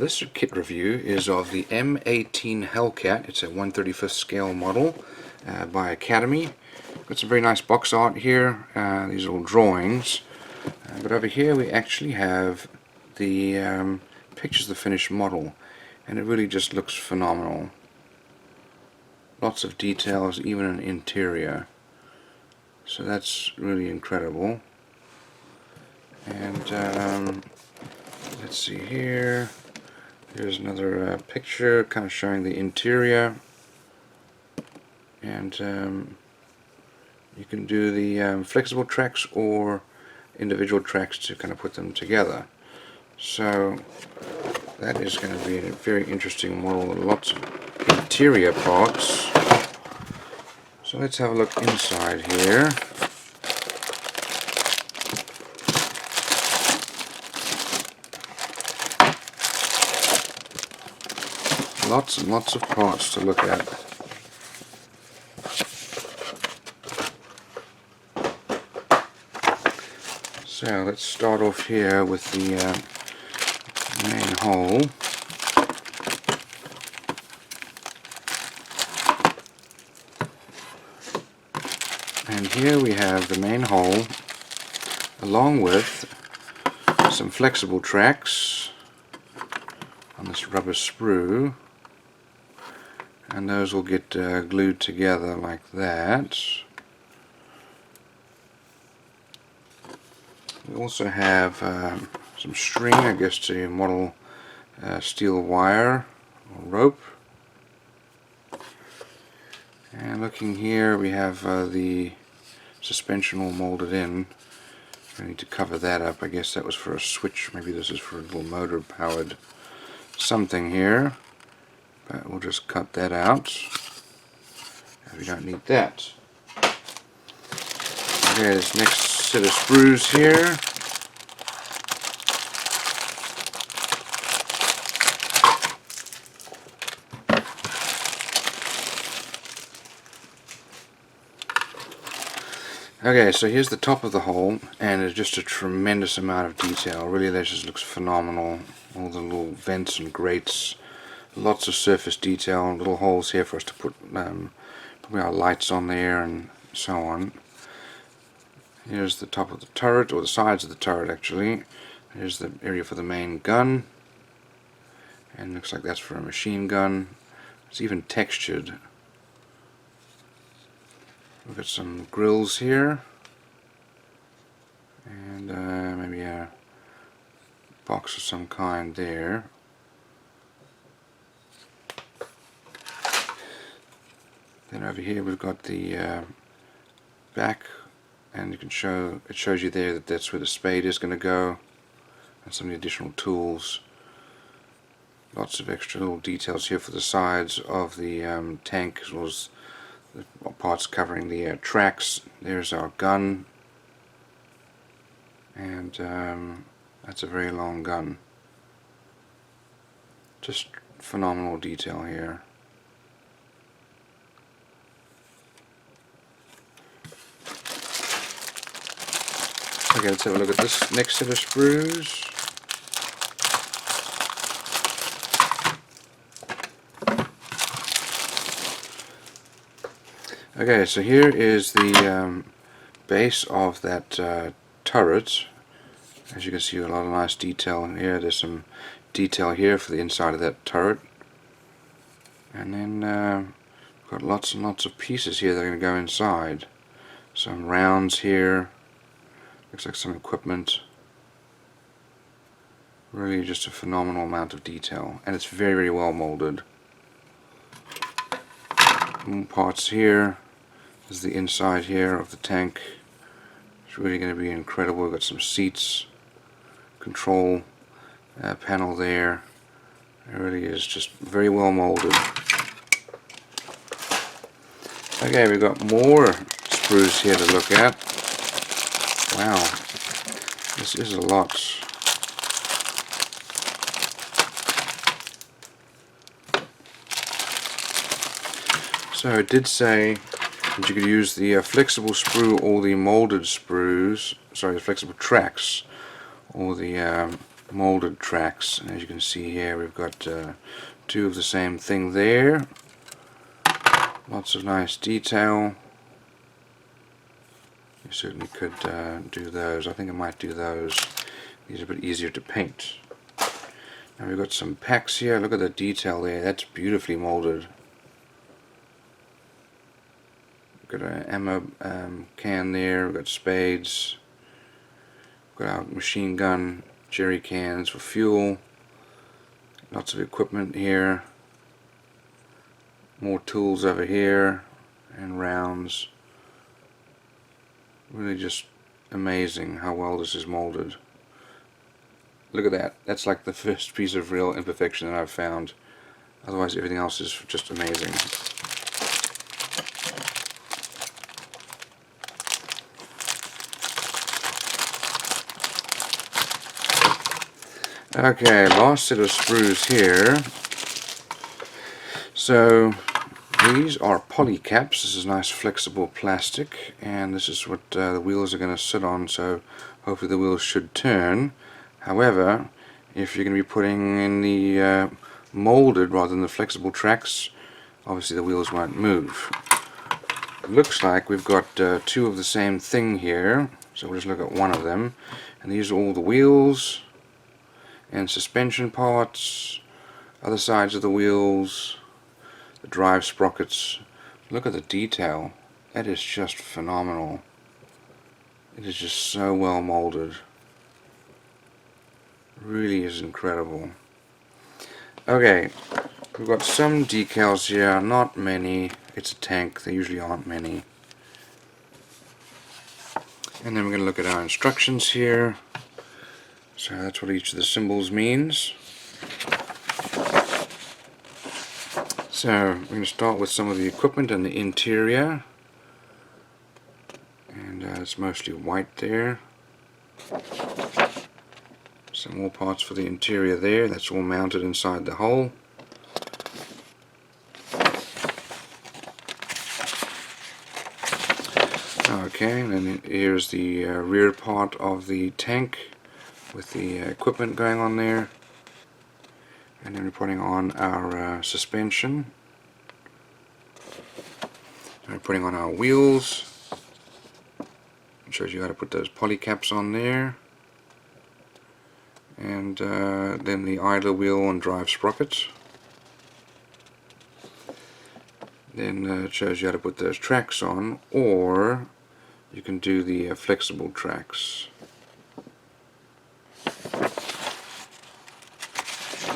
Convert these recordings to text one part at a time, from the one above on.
This kit review is of the M-18 Hellcat. It's a 1/35th scale model by Academy. Got some very nice box art here. These are all drawings. But over here we actually have the pictures of the finished model, and it really just looks phenomenal. Lots of details, even in interior. So that's really incredible. And let's see here. Here's another picture kind of showing the interior, and you can do the flexible tracks or individual tracks to kind of put them together. So that is going to be a very interesting model with lots of interior parts. So let's have a look inside here. Lots and lots of parts to look at. So let's start off here with the main hole. And here we have the main hole along with some flexible tracks on this rubber sprue. And those will get glued together like that. We also have some string, I guess, to model steel wire or rope. And looking here, we have the suspension all molded in. I need to cover that up. I guess that was for a switch. Maybe this is for a little motor powered something here. But we'll just cut that out. We don't need that. Okay, this next set of sprues here. Okay, so here's the top of the hole, and there's just a tremendous amount of detail. Really, that just looks phenomenal. All the little vents and grates. Lots of surface detail, little holes here for us to put probably our lights on there and so on. Here's the top of the turret, or the sides of the turret actually. Here's the area for the main gun, and looks like that's for a machine gun. It's even textured. We've got some grills here, and maybe a box of some kind there. Then over here we've got the back, and you can it shows you there that that's where the spade is going to go, and some of the additional tools. Lots of extra little details here for the sides of the tank, as well as the parts covering the tracks. There's our gun, and that's a very long gun. Just phenomenal detail here. Okay, let's have a look at this next set of sprues. Okay, so here is the base of that turret. As you can see, a lot of nice detail here. There's some detail here for the inside of that turret. And then we've got lots and lots of pieces here that are going to go inside. Some rounds here. Looks like some equipment. Really just a phenomenal amount of detail, and it's very, very well molded. More parts here. This is the inside here of the tank. It's really going to be incredible. We've got some seats, control panel there. It really is just very well molded. Okay, we've got more sprues here to look at. Wow, this is a lot. So it did say that you could use the flexible sprue or the molded sprues, sorry, the flexible tracks, or the molded tracks. And as you can see here, we've got two of the same thing there. Lots of nice detail. You certainly could do those. I think I might do those. These are a bit easier to paint. Now we've got some packs here. Look at the detail there. That's beautifully molded. We've got an ammo can there. We've got spades. We've got our machine gun, jerry cans for fuel. Lots of equipment here. More tools over here and rounds. Really just amazing how well this is molded. Look at that. That's like the first piece of real imperfection that I've found. Otherwise everything else is just amazing. Okay, last set of sprues here. So these are polycaps. This is nice flexible plastic, and this is what the wheels are going to sit on, so hopefully the wheels should turn. However, if you're going to be putting in the molded rather than the flexible tracks, obviously the wheels won't move. It looks like we've got two of the same thing here, so we'll just look at one of them. And these are all the wheels and suspension parts, other sides of the wheels, the drive sprockets. Look at the detail. That is just phenomenal. It is just so well molded. Really is incredible. Okay, we've got some decals here, not many. It's a tank, there usually aren't many. And then we're going to look at our instructions here. So that's what each of the symbols means. So we're going to start with some of the equipment and the interior. And it's mostly white there. Some more parts for the interior there. That's all mounted inside the hull. Okay, and then here's the rear part of the tank with the equipment going on there. And then we're putting on our suspension. And we're putting on our wheels. It shows you how to put those polycaps on there. And then the idler wheel and drive sprockets. Then it shows you how to put those tracks on, or you can do the flexible tracks.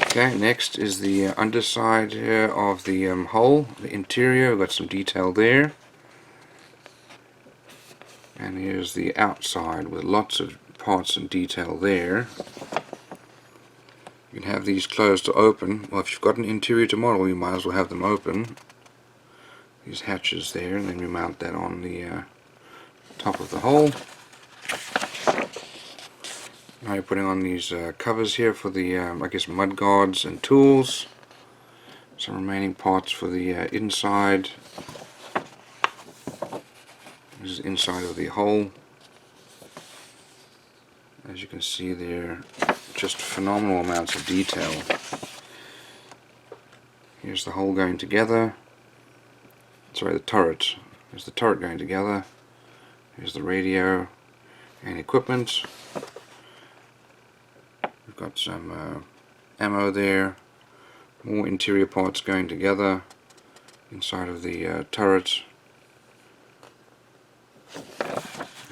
Okay, next is the underside here of the hull, the interior. We've got some detail there. And here's the outside with lots of parts and detail there. You can have these closed to open. Well, if you've got an interior to model, you might as well have them open. These hatches there, and then we mount that on the top of the hull. Now you're putting on these covers here for the, I guess, mud guards and tools. Some remaining parts for the inside. This is the inside of the hull. As you can see there, just phenomenal amounts of detail. Here's the hull going together. Sorry, the turret. Here's the turret going together. Here's the radio and equipment. We've got some ammo there. More interior parts going together inside of the turret.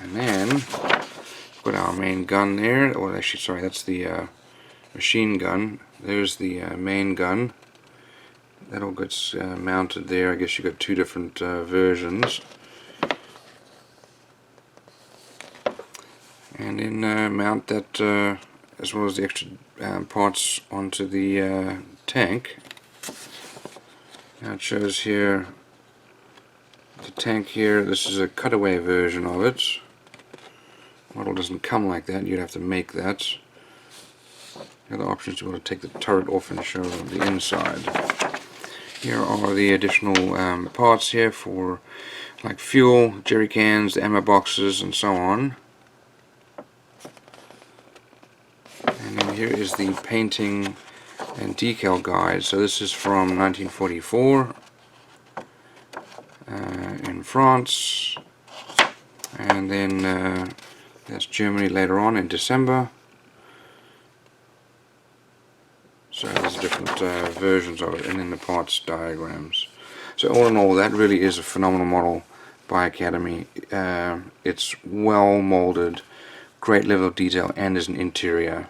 And then we've got our main gun there. Well, actually, sorry, that's the machine gun. There's the main gun. That all gets mounted there. I guess you've got two different versions. And then mount that as well as the extra parts onto the tank. Now it shows here the tank here. This is a cutaway version of it. The model doesn't come like that. You'd have to make that. The other option is to be able to take the turret off and show the inside. Here are the additional parts here for like fuel, jerry cans, the ammo boxes, and so on. And then here is the painting and decal guide. So this is from 1944 in France, and then that's Germany later on in December. So there's different versions of it, and then the parts diagrams. So all in all, that really is a phenomenal model by Academy. It's well molded, great level of detail, and there's an interior